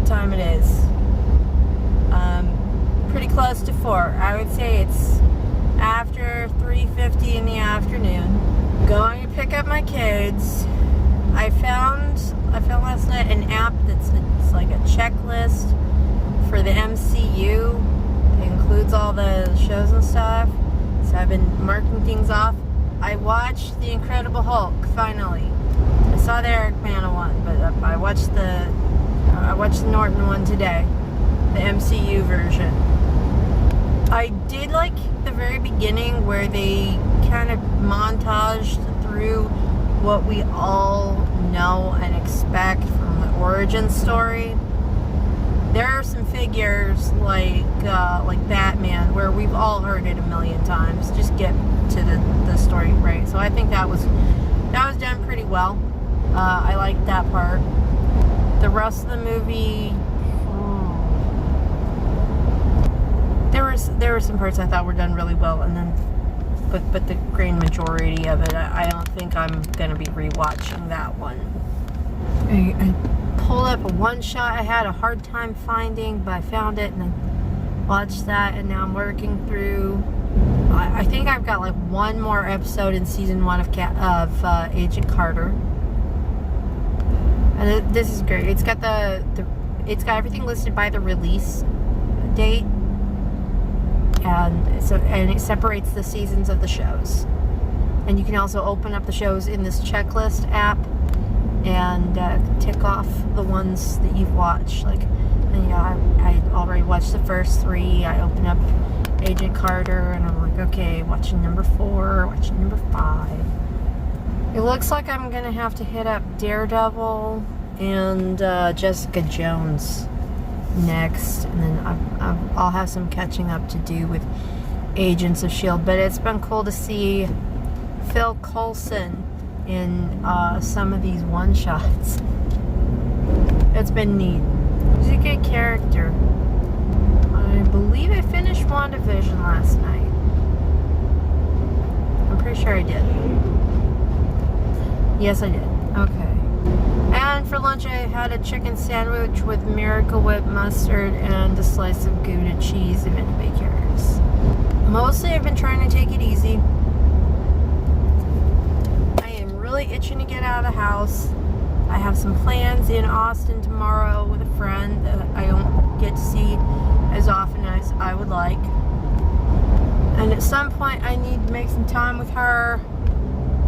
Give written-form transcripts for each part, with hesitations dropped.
time it is. Pretty close to 4. I would say it's after 3:50 in the afternoon. Going to pick up my kids. I found last night an app it's like a checklist for the MCU. It includes all the shows and stuff. So I've been marking things off. I watched The Incredible Hulk finally. I saw the Eric Bana one, but I watched the Norton one today, the MCU version. I did like the very beginning where they kind of montaged through what we all know and expect from the origin story. There are some figures like Batman where we've all heard it a million times. Just get to the story right. So I think that was done pretty well. I liked that part. The rest of the movie, there were some parts I thought were done really well, and then but the grand majority of it, I don't think I'm gonna be rewatching that one. I pulled up a one shot I had a hard time finding, but I found it and I watched that, and now I'm working through. I think I've got like one more episode in season 1 of Agent Carter, and this is great. It's got it's got everything listed by the release date, and it separates the seasons of the shows. And you can also open up the shows in this checklist app and tick off the ones that you've watched. Like, and I already watched the first 3. I open up Agent Carter and I'm like, okay, watching number 4, watching number 5. It looks like I'm gonna have to hit up Daredevil and Jessica Jones next, and then I'll have some catching up to do with Agents of S.H.I.E.L.D. But it's been cool to see Phil Coulson in some of these one-shots. It's been neat. He's a good character. I believe I finished WandaVision last night. I'm pretty sure I did. Yes, I did. Okay. And for lunch, I had a chicken sandwich with Miracle Whip mustard and a slice of Gouda cheese and bakers. Mostly, I've been trying to take it easy. I am really itching to get out of the house. I have some plans in Austin tomorrow with a friend that I don't get to see as often as I would like. And at some point, I need to make some time with her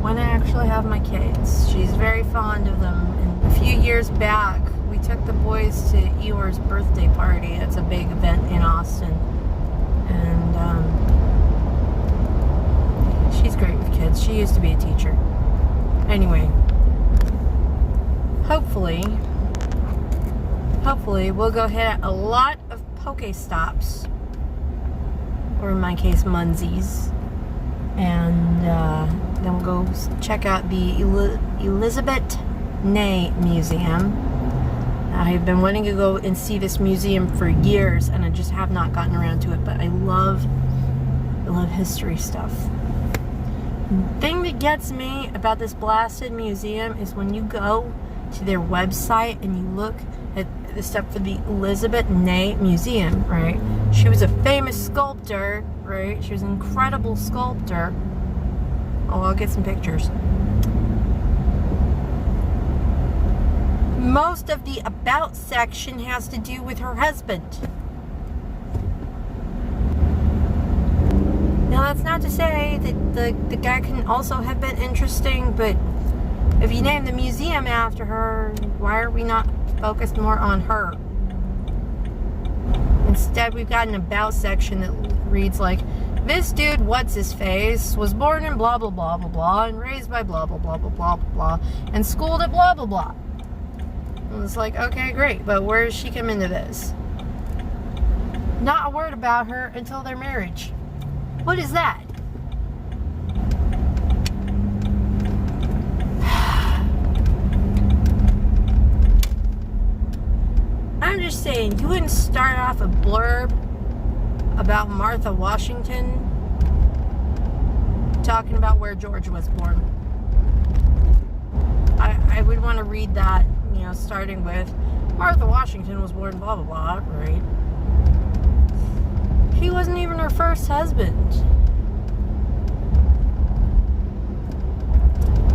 when I actually have my kids. She's very fond of them. And a few years back, we took the boys to Eeyore's birthday party. It's a big event in Austin. And she's great with kids. She used to be a teacher. Anyway, hopefully we'll go hit a lot of Pokestops, or in my case, Munsies. And then we'll go check out the Elizabeth Ney Museum. I've been wanting to go and see this museum for years, and I just have not gotten around to it, but I love history stuff. The thing that gets me about this blasted museum is when you go to their website and you look at the stuff for the Elizabeth Ney Museum, right? She was a famous sculptor, right? She was an incredible sculptor. Oh, I'll get some pictures. Most of the about section has to do with her husband. Now, that's not to say that the guy can also have been interesting, but if you name the museum after her, why are we not focused more on her? Instead, we've got an about section that reads like, this dude, what's his face, was born in blah blah blah blah blah, and raised by blah blah blah blah blah blah blah, and schooled at blah blah blah. And it's like, okay, great, but where does she come into this? Not a word about her until their marriage. What is that? I'm just saying, you wouldn't start off a blurb about Martha Washington talking about where George was born. I would want to read that, starting with, Martha Washington was born blah blah blah, right? He wasn't even her first husband.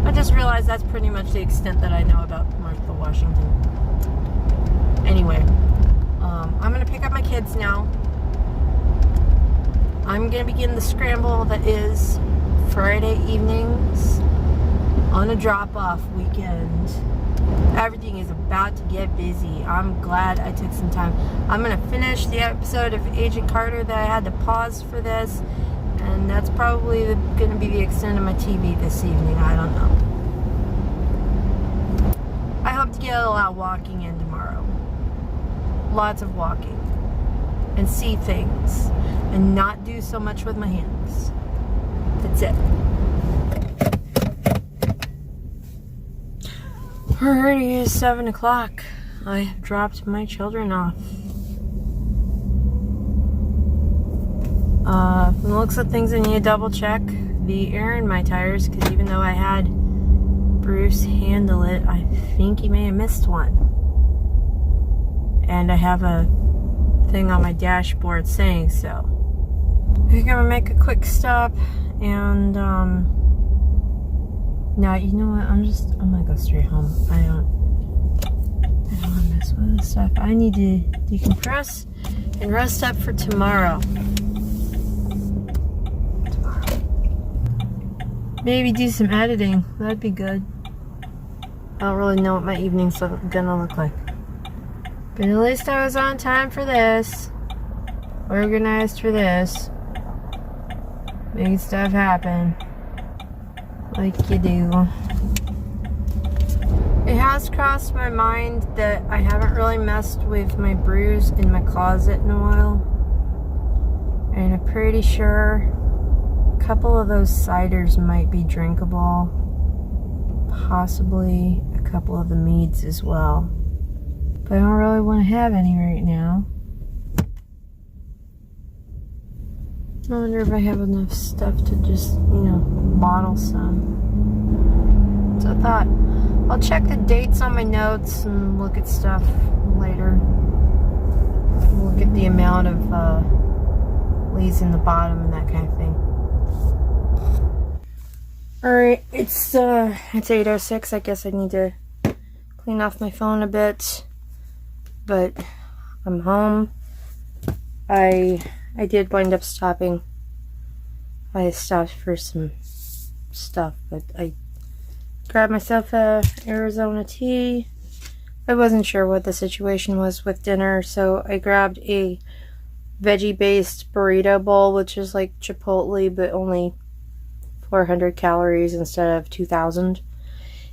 I just realized that's pretty much the extent that I know about Martha Washington. Anyway, I'm gonna pick up my kids now. I'm gonna begin the scramble that is Friday evenings on a drop-off weekend. Everything is about to get busy. I'm glad I took some time. I'm gonna finish the episode of Agent Carter that I had to pause for this, and that's probably gonna be the extent of my TV this evening. I don't know. I hope to get a lot walking in tomorrow. Lots of walking. And see things. And not do so much with my hands. That's it. Alrighty, it's 7 o'clock. I have dropped my children off. From the looks of things, I need to double check the air in my tires, because even though I had Bruce handle it, I think he may have missed one. And I have a thing on my dashboard saying so. I think I'm gonna make a quick stop and now, you know what, I'm gonna go straight home. I don't wanna mess with this stuff. I need to decompress and rest up for tomorrow. Maybe do some editing. That'd be good. I don't really know what my evening's gonna look like. But at least I was on time for this. Organized for this. Making stuff happen. Like you do. It has crossed my mind that I haven't really messed with my brews in my closet in a while. And I'm pretty sure a couple of those ciders might be drinkable. Possibly a couple of the meads as well. But I don't really want to have any right now. I wonder if I have enough stuff to just, bottle some. So I thought, I'll check the dates on my notes and look at stuff later. Look at the amount of leaves in the bottom and that kind of thing. Alright, it's 8:06. I guess I need to clean off my phone a bit. But I'm home. I did wind up stopping. I stopped for some stuff, but I grabbed myself a Arizona tea. I wasn't sure what the situation was with dinner, so I grabbed a veggie-based burrito bowl, which is like Chipotle, but only 400 calories instead of 2,000.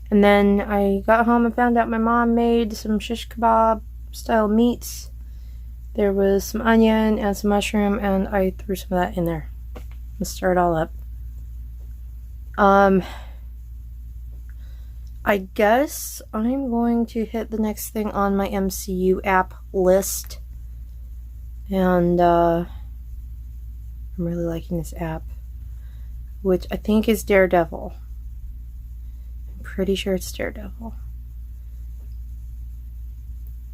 And then I got home and found out my mom made some shish kebab style meats. There was some onion and some mushroom, and I threw some of that in there and stir it all up. I guess I'm going to hit the next thing on my MCU app list, and I'm really liking this app, which I think is Daredevil. I'm pretty sure it's Daredevil.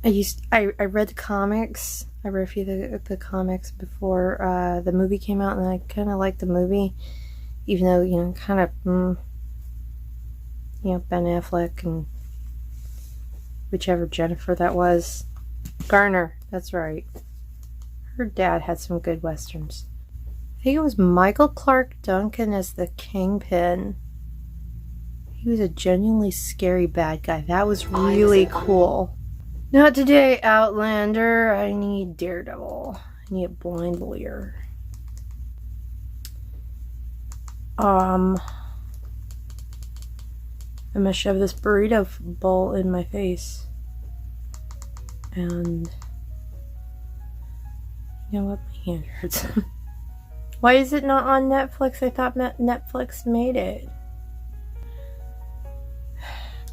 I read the comics. I read a few of the comics before the movie came out, and I kind of liked the movie, even though, kind of, Ben Affleck and whichever Jennifer that was. Garner, that's right. Her dad had some good westerns. I think it was Michael Clark Duncan as the Kingpin. He was a genuinely scary bad guy. That was really cool. Not today, Outlander. I need Daredevil. I need a blind lawyer. I'm gonna shove this burrito bowl in my face. And you know what? My hand hurts. Why is it not on Netflix? I thought Netflix made it.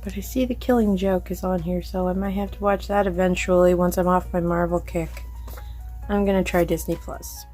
But I see The Killing Joke is on here, so I might have to watch that eventually once I'm off my Marvel kick. I'm gonna try Disney Plus.